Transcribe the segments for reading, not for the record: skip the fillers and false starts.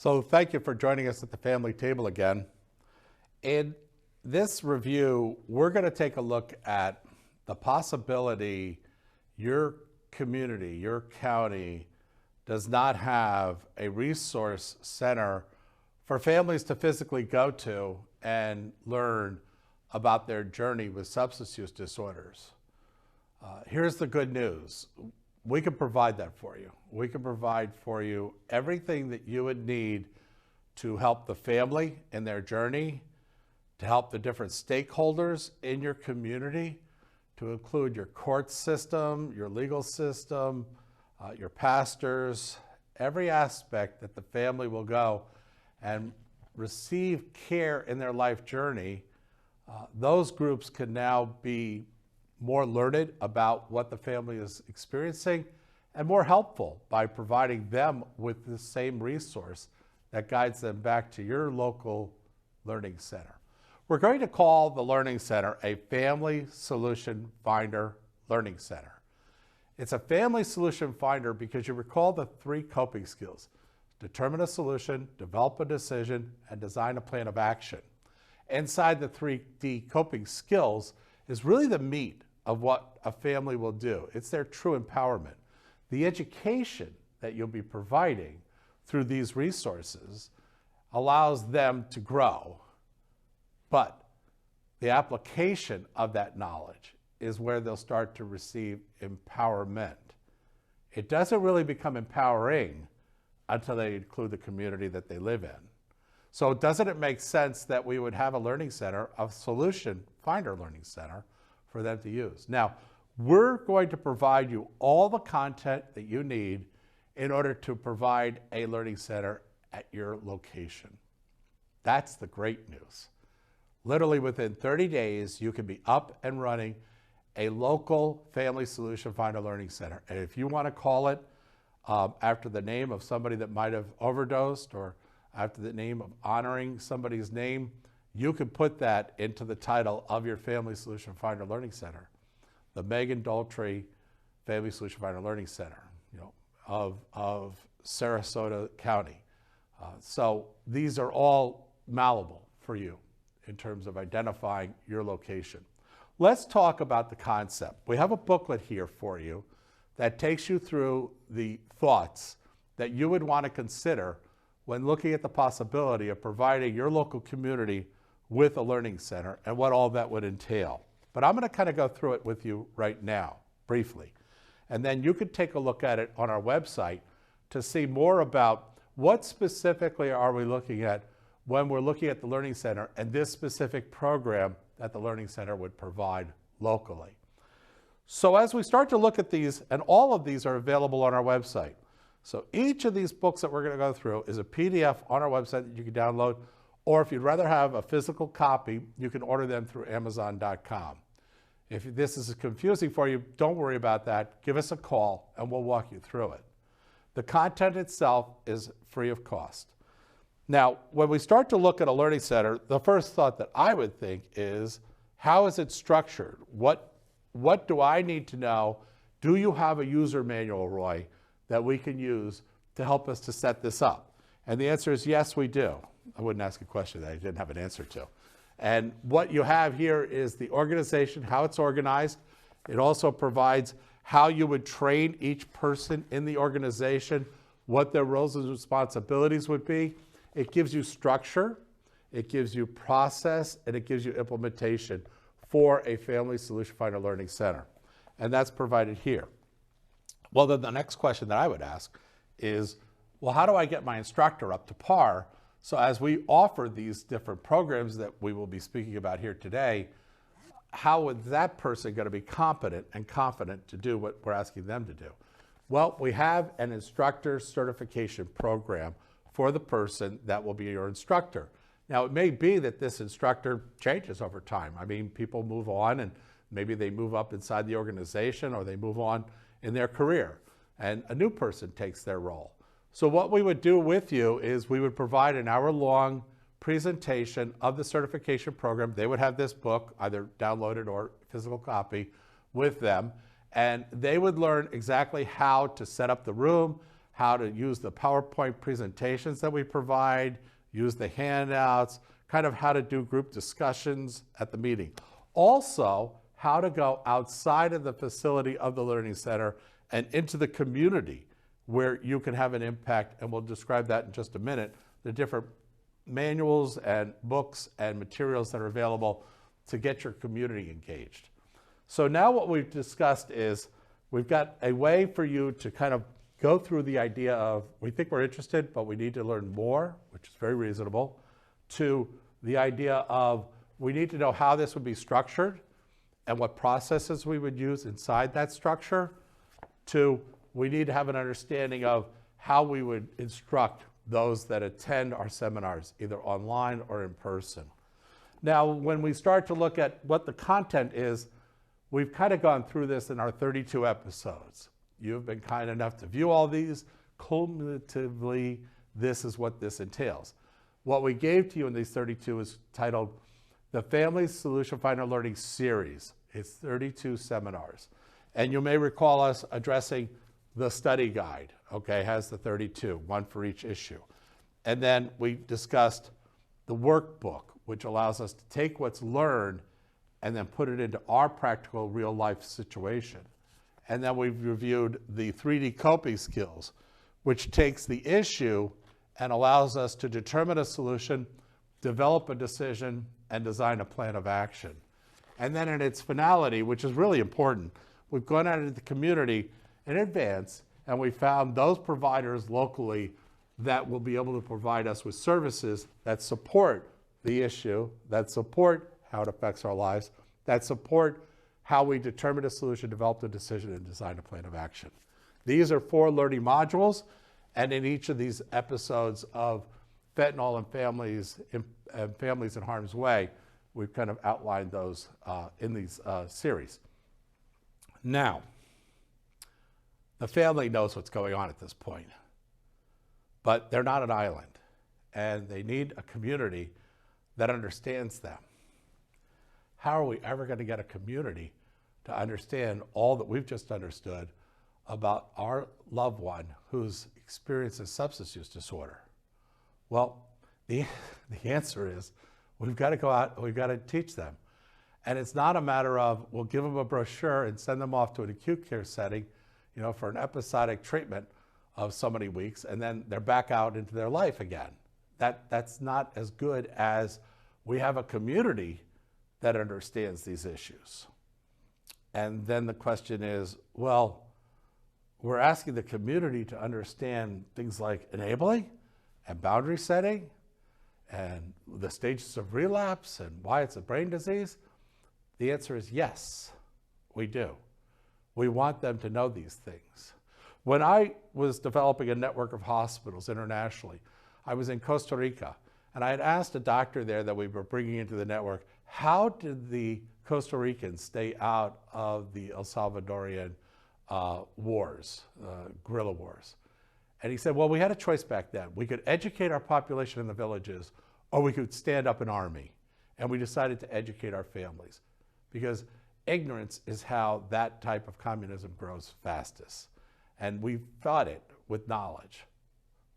So thank you for joining us at the family table again. In this review, we're going to take a look at the possibility your community, your county, does not have a resource center for families to physically go to and learn about their journey with substance use disorders. Here's the good news. We can provide that for you. We can provide for you everything that you would need to help the family in their journey, to help the different stakeholders in your community, to include your court system, your legal system, your pastors, every aspect that the family will go and receive care in their life journey. Those groups can now be more learned about what the family is experiencing and more helpful by providing them with the same resource that guides them back to your local learning center. We're going to call the Learning Center a Family Solution Finder Learning Center. It's a family solution finder because you recall the 3 coping skills: determine a solution, develop a decision, and design a plan of action. Inside the 3D coping skills is really the meat of what a family will do. It's their true empowerment. The education that you'll be providing through these resources allows them to grow, but the application of that knowledge is where they'll start to receive empowerment. It doesn't really become empowering until they include the community that they live in. So doesn't it make sense that we would have a learning center, a solution finder learning center, for them to use? Now, we're going to provide you all the content that you need in order to provide a learning center at your location. That's the great news. Literally within 30 days, you can be up and running a local family solution finder learning center. And if you want to call it after the name of somebody that might have overdosed or after the name of honoring somebody's name, you can put that into the title of your Family Solution Finder Learning Center. The Megan Daltrey Family Solution Finder Learning Center, of Sarasota County. So these are all malleable for you in terms of identifying your location. Let's talk about the concept. We have a booklet here for you that takes you through the thoughts that you would want to consider when looking at the possibility of providing your local community with a learning center and what all that would entail. But I'm going to kind of go through it with you right now, briefly. And then you could take a look at it on our website to see more about what specifically are we looking at when we're looking at the Learning Center and this specific program that the Learning Center would provide locally. So as we start to look at these, and all of these are available on our website. So each of these books that we're going to go through is a PDF on our website that you can download, or if you'd rather have a physical copy, you can order them through Amazon.com. If this is confusing for you, don't worry about that. Give us a call and we'll walk you through it. The content itself is free of cost. Now, when we start to look at a learning center, the first thought that I would think is, how is it structured? What do I need to know? Do you have a user manual, Roy, that we can use to help us to set this up? And the answer is yes, we do. I wouldn't ask a question that I didn't have an answer to. And what you have here is the organization, how it's organized. It also provides how you would train each person in the organization, what their roles and responsibilities would be. It gives you structure, it gives you process, and it gives you implementation for a Family Solution Finder Learning Center. And that's provided here. Well, then the next question that I would ask is, well, how do I get my instructor up to par? So as we offer these different programs that we will be speaking about here today, how would that person going to be competent and confident to do what we're asking them to do? Well, we have an instructor certification program for the person that will be your instructor. Now, it may be that this instructor changes over time. I mean, people move on and maybe they move up inside the organization or they move on in their career and a new person takes their role. So what we would do with you is we would provide an hour-long presentation of the certification program. They would have this book, either downloaded or physical copy, with them, and they would learn exactly how to set up the room, how to use the PowerPoint presentations that we provide, use the handouts, kind of how to do group discussions at the meeting. Also, how to go outside of the facility of the Learning Center and into the community where you can have an impact, and we'll describe that in just a minute, the different manuals and books and materials that are available to get your community engaged. So now what we've discussed is we've got a way for you to kind of go through the idea of, we think we're interested, but we need to learn more, which is very reasonable, to the idea of we need to know how this would be structured and what processes we would use inside that structure, to we need to have an understanding of how we would instruct those that attend our seminars, either online or in person. Now, when we start to look at what the content is, we've kind of gone through this in our 32 episodes. You've been kind enough to view all these. Cumulatively, this is what this entails. What we gave to you in these 32 is titled the Family Solution Finder Learning Series. It's 32 seminars. And you may recall us addressing the study guide, okay, has the 32, one for each issue. And then we discussed the workbook, which allows us to take what's learned and then put it into our practical real life situation. And then we've reviewed the 3D coping skills, which takes the issue and allows us to determine a solution, develop a decision, and design a plan of action. And then in its finality, which is really important, we've gone out into the community in advance, and we found those providers locally that will be able to provide us with services that support the issue, that support how it affects our lives, that support how we determine a solution, develop a decision, and design a plan of action. These are 4 learning modules, and in each of these episodes of Fentanyl and Families in Harm's Way, we've kind of outlined those in these series. Now, the family knows what's going on at this point, but they're not an island, and they need a community that understands them. How are we ever going to get a community to understand all that we've just understood about our loved one who's experiencing substance use disorder? Well, the answer is we've got to go out and we've got to teach them. And it's not a matter of we'll give them a brochure and send them off to an acute care setting, you know, for an episodic treatment of so many weeks, and then they're back out into their life again. That's not as good as we have a community that understands these issues. And then the question is, well, we're asking the community to understand things like enabling and boundary setting and the stages of relapse and why it's a brain disease. The answer is yes, we do. We want them to know these things. When I was developing a network of hospitals internationally, I was in Costa Rica, and I had asked a doctor there that we were bringing into the network, how did the Costa Ricans stay out of the El Salvadorian wars, guerrilla wars? And he said, well, we had a choice back then. We could educate our population in the villages, or we could stand up an army. And we decided to educate our families, because ignorance is how that type of communism grows fastest. And we fought it with knowledge.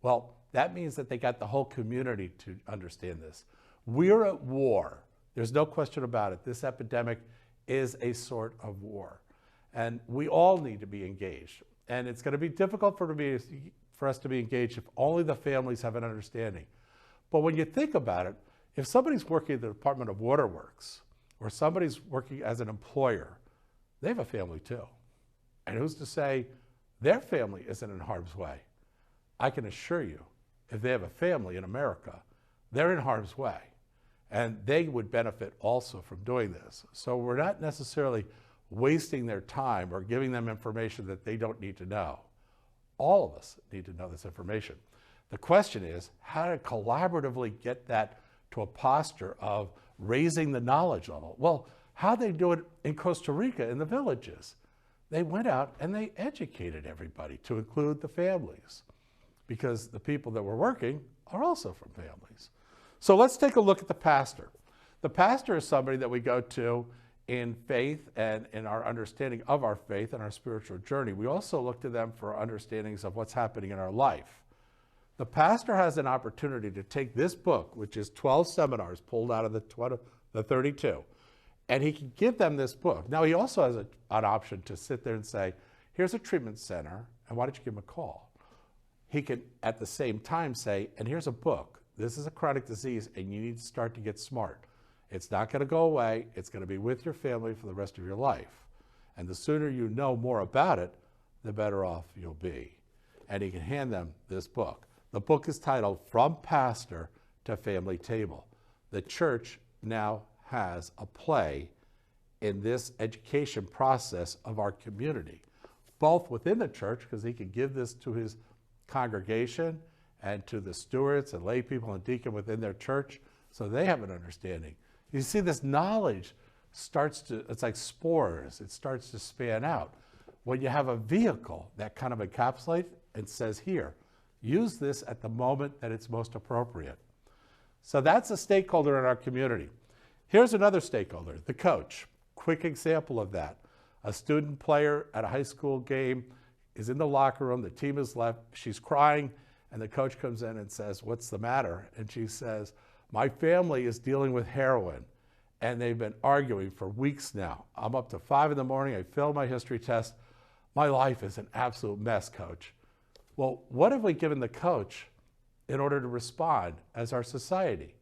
Well, that means that they got the whole community to understand this. We're at war. There's no question about it. This epidemic is a sort of war. And we all need to be engaged. And it's going to be difficult for us to be engaged if only the families have an understanding. But when you think about it, if somebody's working at the Department of Waterworks, or somebody's working as an employer, they have a family too. And who's to say their family isn't in harm's way? I can assure you, if they have a family in America, they're in harm's way. And they would benefit also from doing this. So we're not necessarily wasting their time or giving them information that they don't need to know. All of us need to know this information. The question is how to collaboratively get that to a posture of raising the knowledge level. Well, how they do it in Costa Rica in the villages. They went out and they educated everybody, to include the families, because the people that were working are also from families. So let's take a look at the pastor. The pastor is somebody that we go to in faith and in our understanding of our faith and our spiritual journey. We also look to them for understandings of what's happening in our life. The pastor has an opportunity to take this book, which is 12 seminars pulled out of the 32, and he can give them this book. Now, he also has an option to sit there and say, here's a treatment center, and why don't you give him a call? He can, at the same time, say, and here's a book. This is a chronic disease, and you need to start to get smart. It's not going to go away. It's going to be with your family for the rest of your life. And the sooner you know more about it, the better off you'll be. And he can hand them this book. The book is titled From Pastor to Family Table. The church now has a play in this education process of our community, both within the church, because he can give this to his congregation and to the stewards and lay people and deacon within their church, so they have an understanding. You see, this knowledge starts to, it's like spores, it starts to span out. When you have a vehicle that kind of encapsulates and says, here, use this at the moment that it's most appropriate. So that's a stakeholder in our community. Here's another stakeholder, the coach. Quick example of that. A student player at a high school game is in the locker room, the team is left, she's crying, and the coach comes in and says, what's the matter? And she says, my family is dealing with heroin, and they've been arguing for weeks now. I'm up to 5 in the morning, I failed my history test. My life is an absolute mess, coach. Well, what have we given the coach in order to respond as our society?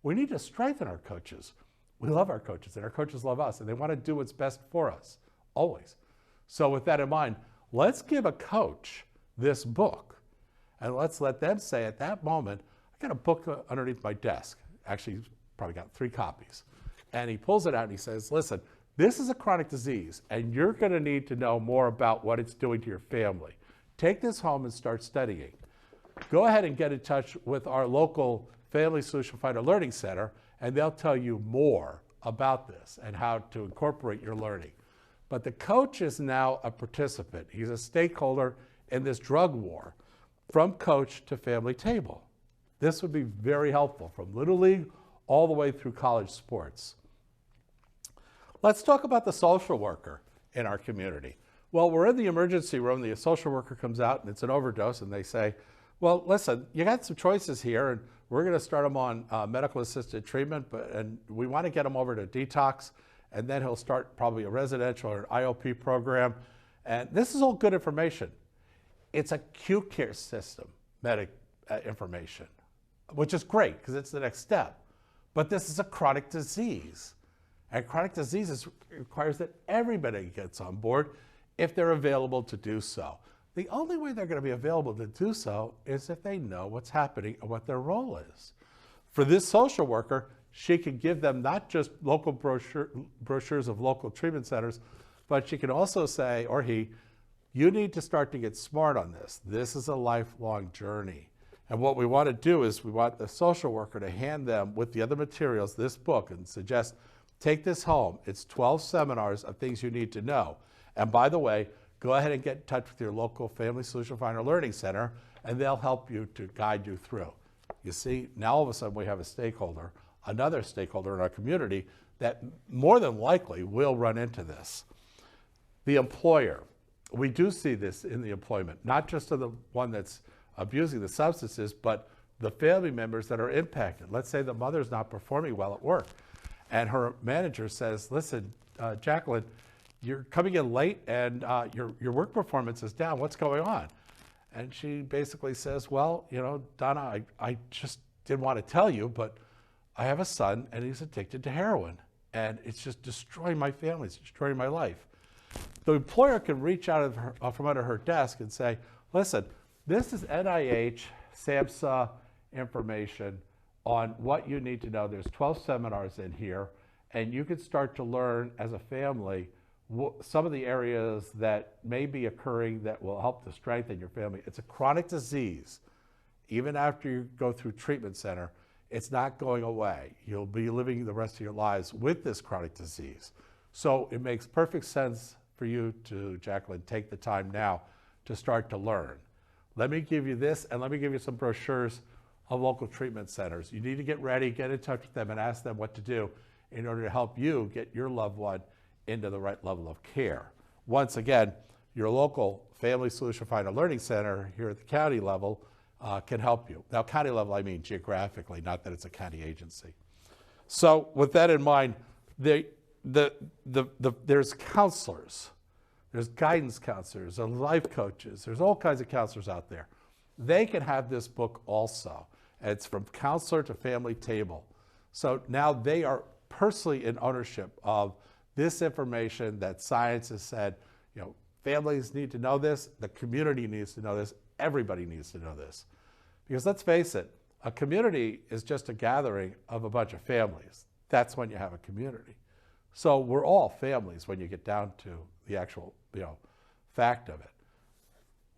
We need to strengthen our coaches. We love our coaches, and our coaches love us, and they want to do what's best for us, always. So with that in mind, let's give a coach this book, and let's let them say at that moment, I got a book underneath my desk. Actually, he's probably got 3 copies. And he pulls it out and he says, listen, this is a chronic disease, and you're going to need to know more about what it's doing to your family. Take this home and start studying. Go ahead and get in touch with our local Family Solution Finder Learning Center, and they'll tell you more about this and how to incorporate your learning. But the coach is now a participant. He's a stakeholder in this drug war, from coach to family table. This would be very helpful from Little League all the way through college sports. Let's talk about the social worker in our community. Well, we're in the emergency room, the social worker comes out and it's an overdose, and they say, well, listen, you got some choices here, and we're going to start him on medical assisted treatment, and we want to get him over to detox, and then he'll start probably a residential or an IOP program. And this is all good information. It's a acute care system information, which is great because it's the next step. But this is a chronic disease. And chronic diseases requires that everybody gets on board if they're available to do so. The only way they're going to be available to do so is if they know what's happening and what their role is. For this social worker, she can give them not just local brochures of local treatment centers, but she can also say, or he, you need to start to get smart on this. This is a lifelong journey. And what we want to do is we want the social worker to hand them with the other materials this book and suggest, take this home. It's 12 seminars of things you need to know. And by the way, go ahead and get in touch with your local Family Solution Finder Learning Center, and they'll help you to guide you through. You see, now all of a sudden we have a stakeholder, another stakeholder in our community that more than likely will run into this. The employer, we do see this in the employment, not just of the one that's abusing the substances, but the family members that are impacted. Let's say the mother's not performing well at work, and her manager says, listen, Jacqueline, you're coming in late and your work performance is down. What's going on? And she basically says, well, you know, Donna, I just didn't want to tell you, but I have a son and he's addicted to heroin, and it's just destroying my family. It's destroying my life. The employer can reach out of her, from under her desk and say, listen, this is NIH, SAMHSA information on what you need to know. There's 12 seminars in here, and you can start to learn as a family some of the areas that may be occurring that will help to strengthen your family. It's a chronic disease. Even after you go through treatment center, it's not going away. You'll be living the rest of your lives with this chronic disease. So it makes perfect sense for you to, Jacqueline, take the time now to start to learn. Let me give you this, and let me give you some brochures of local treatment centers. You need to get ready, get in touch with them, and ask them what to do. in order to help you get your loved one into the right level of care. Once again, your local Family Solution Finder Learning Center here at the county level can help you. Now, county level, I mean geographically, not that it's a county agency. So with that in mind, there's counselors, there's guidance counselors, there's life coaches, there's all kinds of counselors out there. They can have this book also. It's From Counselor to Family Table. So now they are personally in ownership of this information that science has said, you know, families need to know this, the community needs to know this, everybody needs to know this. Because let's face it, a community is just a gathering of a bunch of families. That's when you have a community. So we're all families when you get down to the actual, fact of it,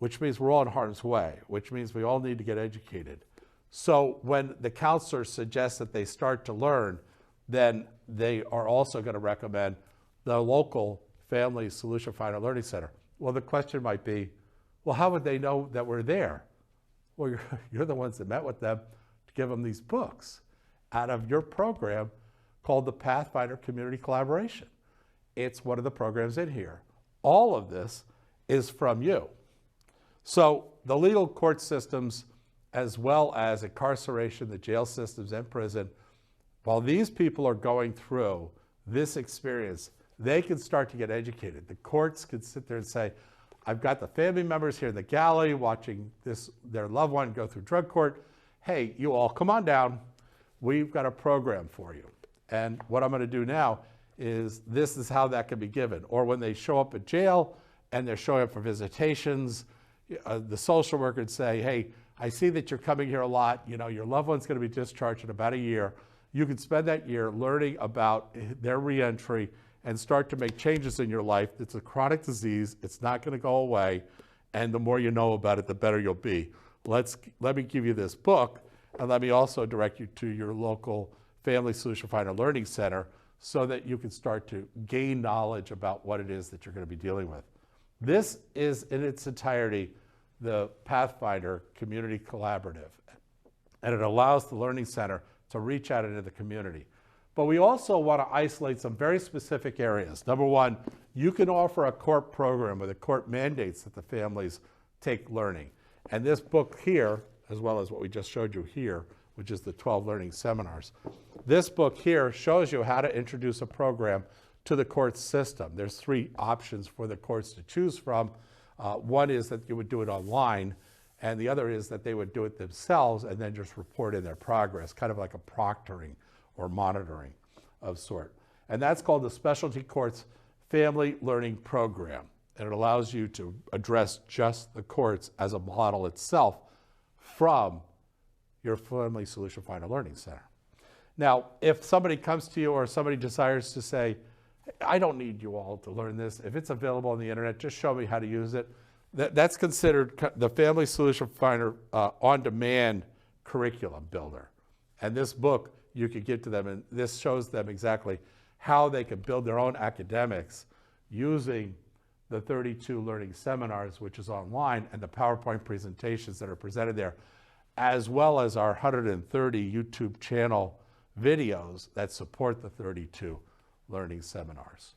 which means we're all in harm's way, which means we all need to get educated. So when the counselor suggests that they start to learn, then they are also going to recommend the local Family Solution Finder Learning Center. Well, the question might be, well, how would they know that we're there? Well, you're the ones that met with them to give them these books out of your program called the Pathfinder Community Collaboration. It's one of the programs in here. All of this is from you. So the legal court systems, as well as incarceration, the jail systems and prison, while these people are going through this experience, they can start to get educated. The courts can sit there and say, I've got the family members here in the galley watching their loved one go through drug court. Hey, you all come on down. We've got a program for you. And what I'm going to do now is this is how that can be given. Or when they show up at jail and they're showing up for visitations, the social worker would say, hey, I see that you're coming here a lot. You know, your loved one's going to be discharged in about a year. You can spend that year learning about their reentry and start to make changes in your life. It's a chronic disease. It's not going to go away. And the more you know about it, the better you'll be. Let me give you this book, and let me also direct you to your local Family Solution Finder Learning Center so that you can start to gain knowledge about what it is that you're going to be dealing with. This is in its entirety the Pathfinder Community Collaborative, and it allows the Learning Center to reach out into the community. But we also want to isolate some very specific areas. Number one, you can offer a court program where the court mandates that the families take learning. And this book here, as well as what we just showed you here, which is the 12 learning seminars, this book here shows you how to introduce a program to the court system. There's 3 options for the courts to choose from. One is that you would do it online, and the other is that they would do it themselves and then just report in their progress, kind of like a proctoring or monitoring of sort. And that's called the Specialty Courts Family Learning Program. And it allows you to address just the courts as a model itself from your Family Solution Finder Learning Center. Now, if somebody comes to you or somebody desires to say, I don't need you all to learn this. If it's available on the internet, just show me how to use it. That's considered the Family Solution Finder on-demand curriculum builder. And this book, you could give to them, and this shows them exactly how they can build their own academics using the 32 learning seminars, which is online, and the PowerPoint presentations that are presented there, as well as our 130 YouTube channel videos that support the 32 learning seminars.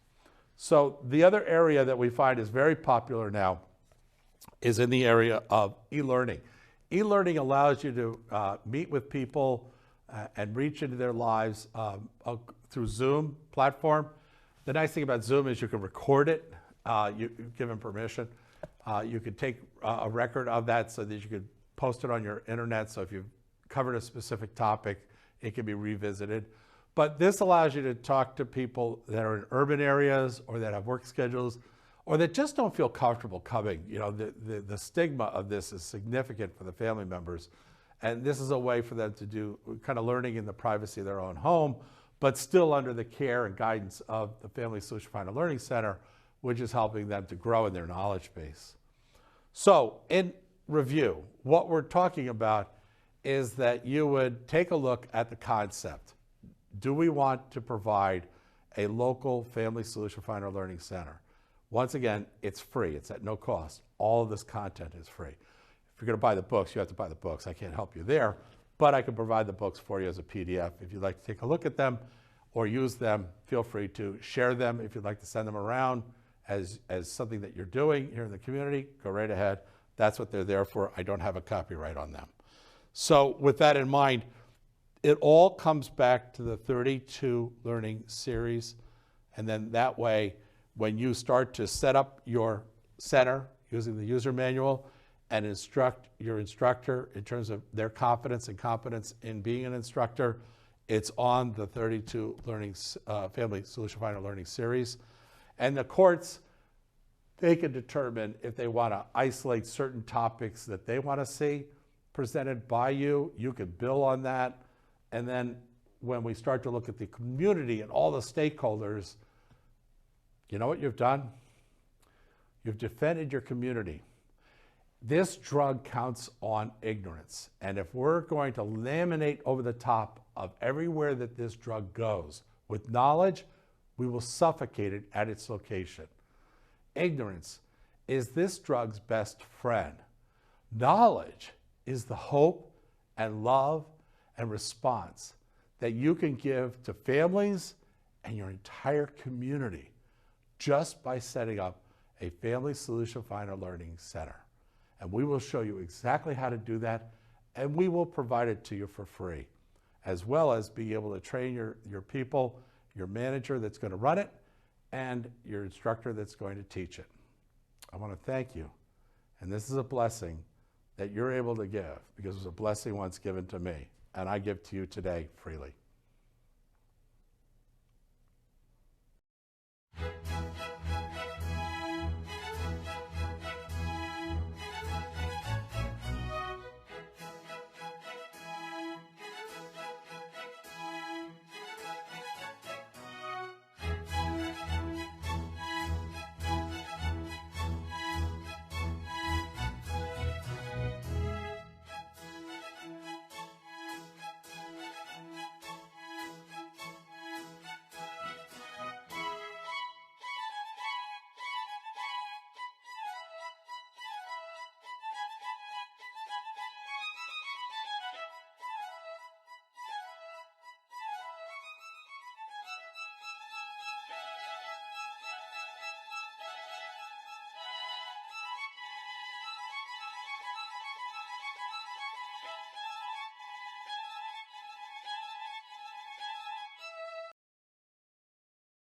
So the other area that we find is very popular now is in the area of e-learning. E-learning allows you to meet with people and reach into their lives through Zoom platform. The nice thing about Zoom is you can record it, you give them permission. You could take a record of that so that you could post it on your internet. So if you've covered a specific topic, it can be revisited. But this allows you to talk to people that are in urban areas or that have work schedules or that just don't feel comfortable coming. You know, the stigma of this is significant for the family members. And this is a way for them to do kind of learning in the privacy of their own home, but still under the care and guidance of the Family Solution Finder Learning Center, which is helping them to grow in their knowledge base. So in review, what we're talking about is that you would take a look at the concept. Do we want to provide a local Family Solution Finder Learning Center? Once again, it's free. It's at no cost. All of this content is free. If you're going to buy the books, you have to buy the books. I can't help you there, but I can provide the books for you as a PDF if you'd like to take a look at them. or use them, feel free to share them. If you'd like to send them around as something that you're doing here in the community, go right ahead. That's what they're there for. I don't have a copyright on them. So with that in mind, it all comes back to the 32 learning series. And then that way, when you start to set up your center using the user manual and instruct your instructor in terms of their confidence and competence in being an instructor, it's on the 32 learning Family Solution Finder learning series. And the courts, they can determine if they want to isolate certain topics that they want to see presented by you. You can bill on that. And then when we start to look at the community and all the stakeholders, you know what you've done? You've defended your community. This drug counts on ignorance. And if we're going to laminate over the top of everywhere that this drug goes with knowledge, we will suffocate it at its location. Ignorance is this drug's best friend. Knowledge is the hope and love and response that you can give to families and your entire community just by setting up a Family Solution Finder Learning Center. And we will show you exactly how to do that, and we will provide it to you for free, as well as be able to train your people, your manager that's going to run it, and your instructor that's going to teach it. I want to thank you. And this is a blessing that you're able to give, because it was a blessing once given to me, and I give to you today freely.